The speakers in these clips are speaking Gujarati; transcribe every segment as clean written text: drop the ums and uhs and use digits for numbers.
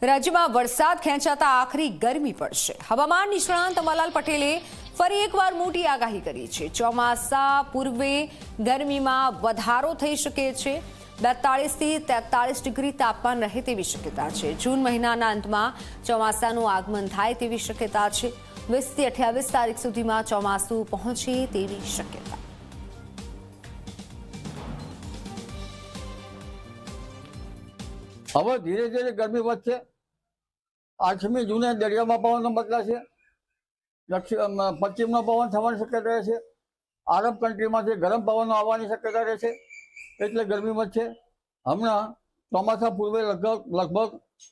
રાજ્યમાં વરસાદ ખેંચાતા આખરી ગરમી પડશે। હવામાન નિષ્ણાંત અંબાલાલ પટેલે ફરી એકવાર મોટી આગાહી કરી છે। ચોમાસા પૂર્વે ગરમીમાં વધારો થઈ શકે છે। 42 થી 43 ડિગ્રી તાપમાન રહે તેવી શક્યતા છે। જૂન મહિનાના અંતમાં ચોમાસાનું આગમન થાય તેવી શક્યતા છે। 20 થી 28 તારીખ સુધીમાં ચોમાસું પહોંચે તેવી શક્યતા। હવે ધીરે ધીરે ગરમી વધશે। 8મી જૂને દરિયામાં પવનો બદલાશે। પશ્ચિમનો પવન થવાની શક્યતા રહેશે। આરબ કન્ટ્રીમાંથી ગરમ પવનો આવવાની શક્યતા રહેશે, એટલે ગરમી વધશે। હમણાં ચોમાસા પૂર્વે લગભગ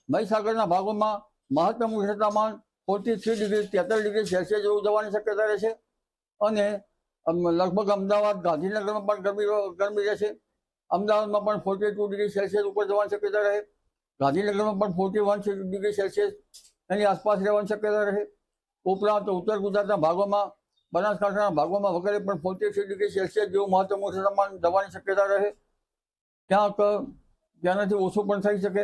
મહીસાગરના ભાગોમાં મહત્તમ ઉષ્ણ તાપમાન 43 ડિગ્રી 43 ડિગ્રી સેલ્સિયસ જેવું જવાની શક્યતા રહેશે અને લગભગ અમદાવાદ ગાંધીનગરમાં પણ ગરમી રહેશે। અમદાવાદમાં પણ 42 ડિગ્રી સેલ્સિયસ ઉપર જવાની શક્યતા રહે। ગાંધીનગરમાં પણ 41 ડિગ્રી સેલ્સિયસ એની આસપાસ રહેવાની શક્યતા રહે। ઉપરાંત ઉત્તર ગુજરાતના ભાગોમાં, બનાસકાંઠાના ભાગોમાં વગેરે પણ 43 ડિગ્રી સેલ્સિયસ જેવું મહત્તમ ઉષ્ણ તાપમાન જવાની શક્યતા રહે। ક્યાંક તેનાથી ઓછું પણ થઈ શકે।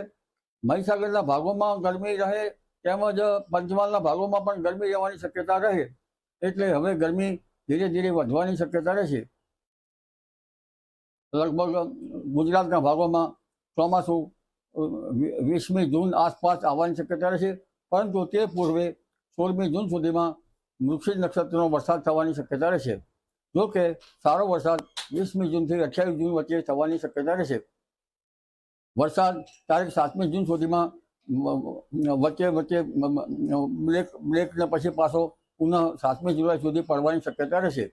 મહીસાગરના ભાગોમાં ગરમી રહે તેમજ પંચમહાલના ભાગોમાં પણ ગરમી રહેવાની શક્યતા રહે, એટલે હવે ગરમી ધીરે ધીરે વધવાની શક્યતા રહેશે। લગભગ ગુજરાતના ભાગોમાં ચોમાસું 20મી જૂન આસપાસ આવવાની શક્યતા રહેશે, પરંતુ તે પૂર્વે 16મી જૂન સુધીમાં વૃશ્ચિક નક્ષત્રનો વરસાદ થવાની શક્યતા રહેશે। જો કે સારો વરસાદ 20મી જૂનથી 28 જૂન વચ્ચે થવાની શક્યતા રહેશે। વરસાદ તારીખ 7મી જૂન સુધીમાં વચ્ચે બ્રેક ને પછી પાછો પુનઃ 7મી જુલાઈ સુધી પડવાની શક્યતા રહેશે।